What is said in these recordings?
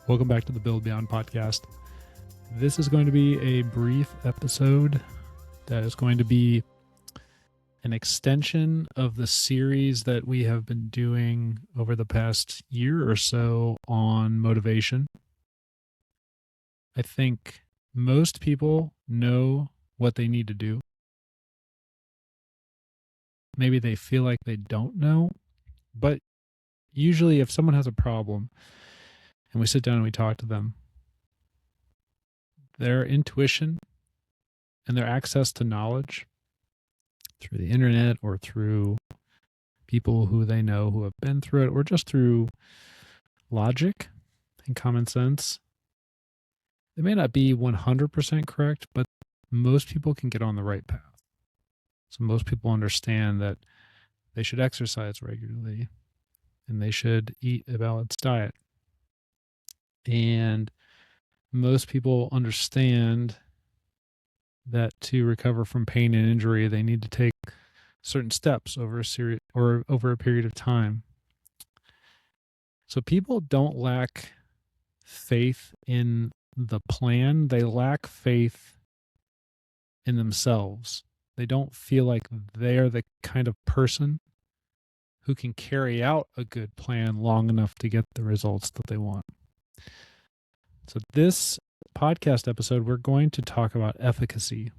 Welcome back to the Build Beyond podcast. This is going to be a brief episode that is going to be an extension of the series that we have been doing over the past year or so on motivation. I think most people know what they need to do. Maybe they feel like they don't know, but usually if someone has a problem and we sit down and we talk to them, their intuition and their access to knowledge through the internet or through people who they know who have been through it, or just through logic and common sense, they may not be 100% correct, but most people can get on the right path. So most people understand that they should exercise regularly and they should eat a balanced diet. And most people understand that to recover from pain and injury, they need to take certain steps over a period of time. So people don't lack faith in the plan. They lack faith in themselves. They don't feel like they're the kind of person who can carry out a good plan long enough to get the results that they want. So this podcast episode, we're going to talk about efficacy.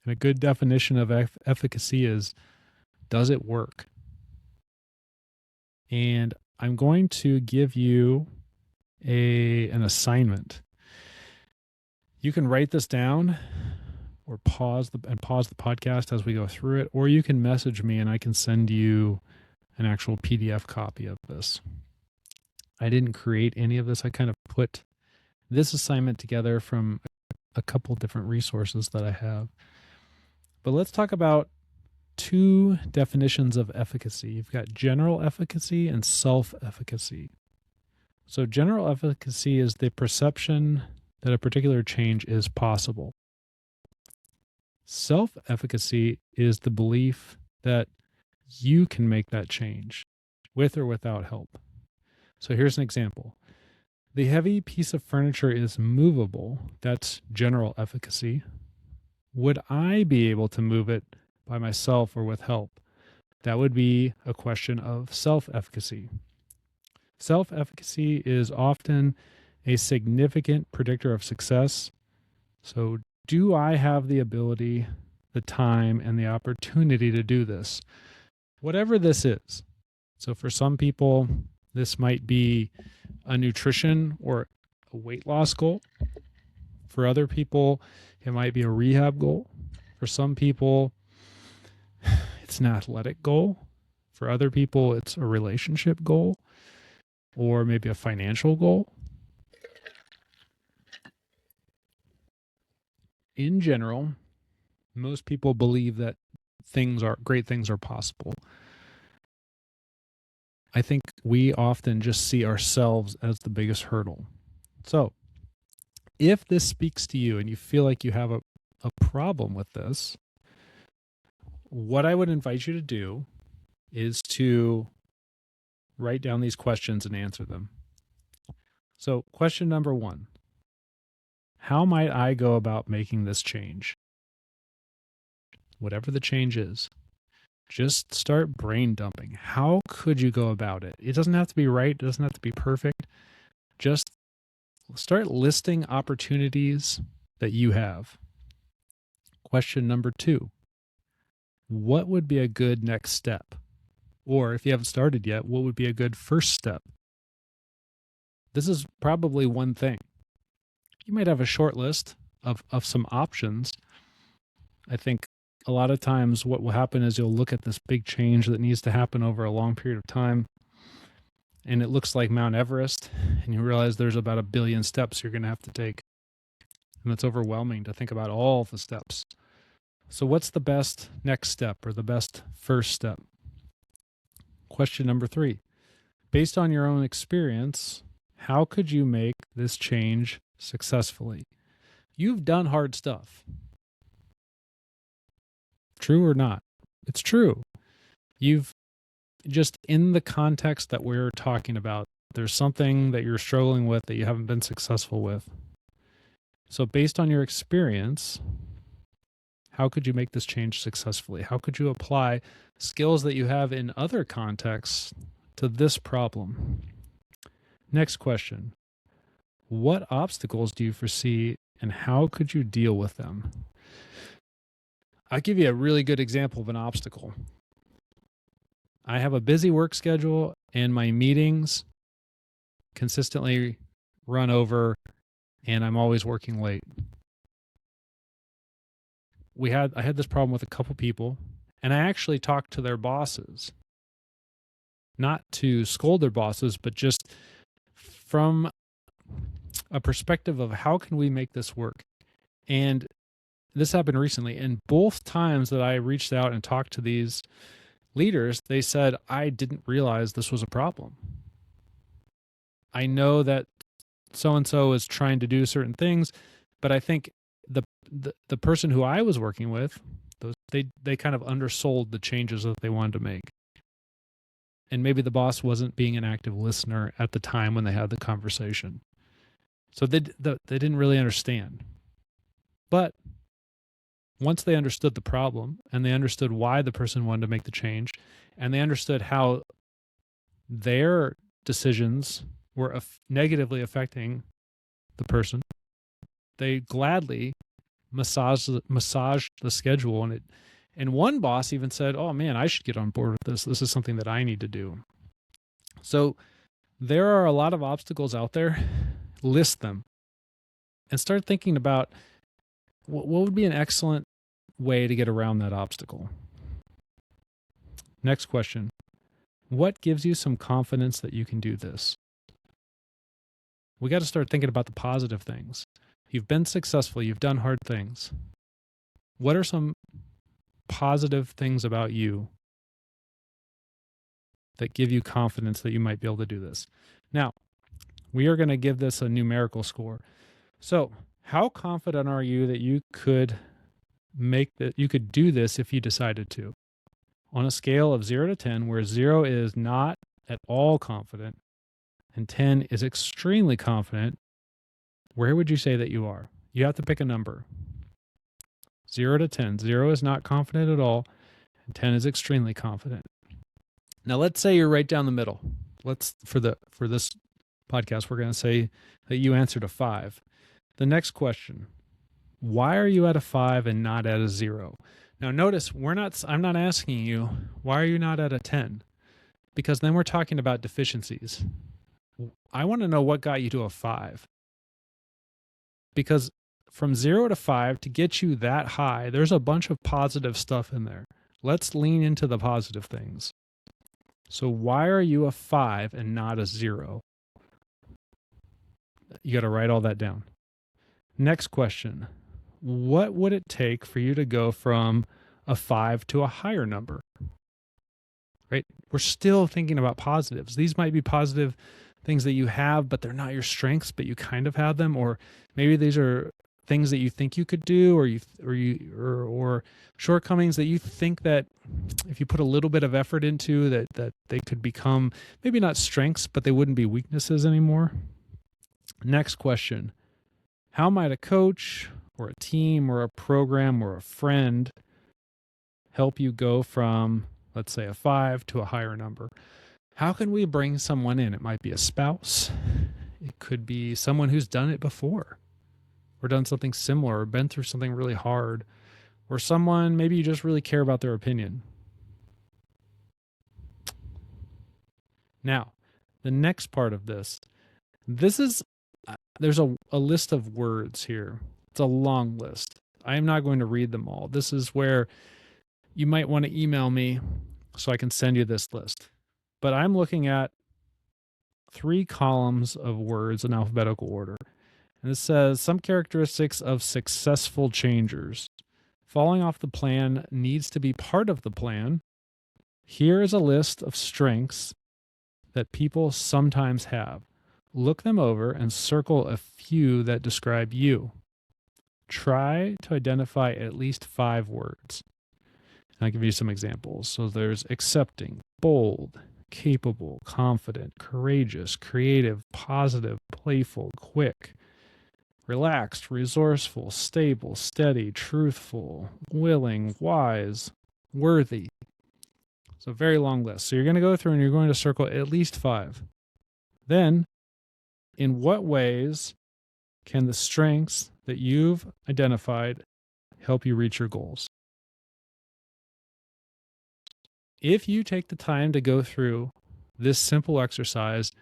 And a good definition of efficacy is, does it work? And I'm going to give you an assignment. You can write this down or pause the podcast as we go through it, or you can message me and I can send you an actual PDF copy of this. I didn't create any of this. I kind of put this assignment together from a couple different resources that I have. But let's talk about two definitions of efficacy. You've got general efficacy and self-efficacy. So general efficacy is the perception that a particular change is possible. Self-efficacy is the belief that you can make that change with or without help. So here's an example. The heavy piece of furniture is movable. That's general efficacy. Would I be able to move it by myself or with help? That would be a question of self-efficacy. Self-efficacy is often a significant predictor of success. So do I have the ability, the time, and the opportunity to do this? Whatever this is. So for some people, this might be a nutrition or a weight loss goal. For other people, it might be a rehab goal. For some people, it's an athletic goal. For other people, it's a relationship goal or maybe a financial goal. In general, most people believe that great things are possible. I think we often just see ourselves as the biggest hurdle. So if this speaks to you and you feel like you have a problem with this, what I would invite you to do is to write down these questions and answer them. So question number 1, how might I go about making this change? Whatever the change is. Just start brain dumping. How could you go about it? It doesn't have to be right. It doesn't have to be perfect. Just start listing opportunities that you have. Question number 2, what would be a good next step? Or if you haven't started yet, what would be a good first step? This is probably one thing. You might have a short list of some options. I think a lot of times what will happen is you'll look at this big change that needs to happen over a long period of time, and it looks like Mount Everest, and you realize there's about 1 billion steps you're going to have to take. And it's overwhelming to think about all the steps. So what's the best next step or the best first step? Question number 3, based on your own experience, how could you make this change successfully? You've done hard stuff. True or not? It's true. You've just in the context that we're talking about, There's something that you're struggling with that you haven't been successful with. So based on your experience, how could you make this change successfully? How could you apply skills that you have in other contexts to this problem? Next question. What obstacles do you foresee and how could you deal with them? I'll give you a really good example of an obstacle. I have a busy work schedule and my meetings consistently run over and I'm always working late. I had this problem with a couple people, and I actually talked to their bosses, not to scold their bosses, but just from a perspective of how can we make this work? And this happened recently, and both times that I reached out and talked to these leaders, they said, I didn't realize this was a problem. I know that so-and-so is trying to do certain things, but I think the person who I was working with, they kind of undersold the changes that they wanted to make. And maybe the boss wasn't being an active listener at the time when they had the conversation. So they didn't really understand. But once they understood the problem and they understood why the person wanted to make the change and they understood how their decisions were negatively affecting the person, they gladly massaged the schedule. And one boss even said, oh man, I should get on board with this. This is something that I need to do. So there are a lot of obstacles out there. List them and start thinking about what would be an excellent way to get around that obstacle. Next question. What gives you some confidence that you can do this? We got to start thinking about the positive things. You've been successful. You've done hard things. What are some positive things about you that give you confidence that you might be able to do this? Now, we are going to give this a numerical score. So, how confident are you that you could do this if you decided to? On a scale of 0 to 10, where 0 is not at all confident and 10 is extremely confident, where would you say that you are? You have to pick a number. 0 to 10. 0 is not confident at all, and 10 is extremely confident. Now, let's say you're right down the middle. For this podcast, we're going to say that you answered a 5. The next question, why are you at a 5 and not at a 0? Now, notice I'm not asking you, why are you not at a 10? Because then we're talking about deficiencies. I want to know what got you to a 5. Because from 0 to 5, to get you that high, there's a bunch of positive stuff in there. Let's lean into the positive things. So why are you a 5 and not a 0? You got to write all that down. Next question. What would it take for you to go from a 5 to a higher number? Right? We're still thinking about positives. These might be positive things that you have, but they're not your strengths, but you kind of have them. Or maybe these are things that you think you could do, or shortcomings that you think that if you put a little bit of effort into that they could become maybe not strengths, but they wouldn't be weaknesses anymore. Next question. How might a coach or a team or a program or a friend help you go from, let's say, a 5 to a higher number? How can we bring someone in? It might be a spouse. It could be someone who's done it before or done something similar or been through something really hard, or someone maybe you just really care about their opinion. Now, the next part of this is, there's a list of words here. It's a long list. I am not going to read them all. This is where you might want to email me so I can send you this list. But I'm looking at 3 columns of words in alphabetical order. And it says some characteristics of successful changers. Falling off the plan needs to be part of the plan. Here is a list of strengths that people sometimes have. Look them over and circle a few that describe you. Try to identify at least 5 words. I'll give you some examples. So there's accepting, bold, capable, confident, courageous, creative, positive, playful, quick, relaxed, resourceful, stable, steady, truthful, willing, wise, worthy. It's a very long list. So you're going to go through and you're going to circle at least 5. Then, in what ways can the strengths that you've identified help you reach your goals? If you take the time to go through this simple exercise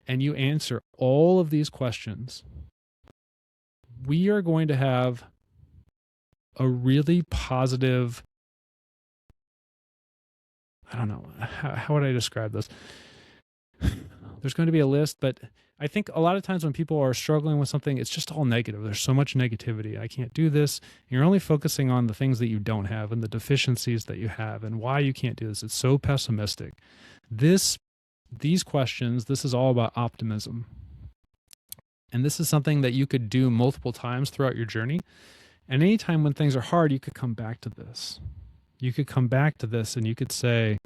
and you answer all of these questions, we are going to have a really positive, I don't know, how would I describe this? There's going to be a list, but I think a lot of times when people are struggling with something, it's just all negative. There's so much negativity. I can't do this. You're only focusing on the things that you don't have and the deficiencies that you have and why you can't do this. It's so pessimistic. These questions, this is all about optimism. And this is something that you could do multiple times throughout your journey. And anytime when things are hard, you could come back to this. You could come back to this and you could say,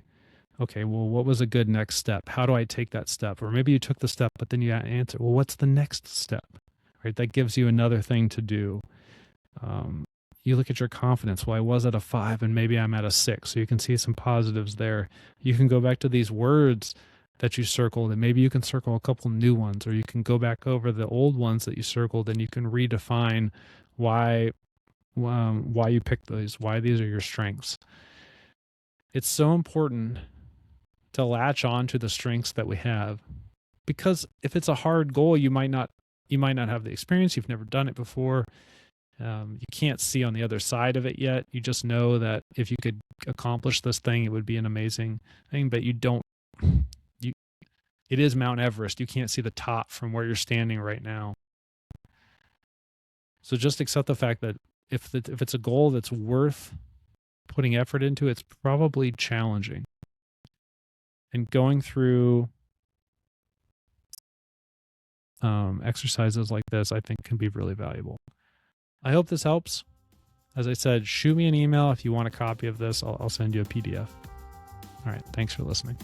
okay, well, what was a good next step? How do I take that step? Or maybe you took the step, but then you answer, well, what's the next step? Right? That gives you another thing to do. You look at your confidence. Well, I was at a 5 and maybe I'm at a 6. So you can see some positives there. You can go back to these words that you circled and maybe you can circle a couple new ones, or you can go back over the old ones that you circled and you can redefine why you picked these, why these are your strengths. It's so important to latch on to the strengths that we have, because if it's a hard goal, you might not have the experience. You've never done it before. You can't see on the other side of it yet. You just know that if you could accomplish this thing, it would be an amazing thing, but it is Mount Everest. You can't see the top from where you're standing right now. So just accept the fact that if it's a goal that's worth putting effort into, it's probably challenging. And going through exercises like this, I think, can be really valuable. I hope this helps. As I said, shoot me an email if you want a copy of this. I'll send you a PDF. All right. Thanks for listening.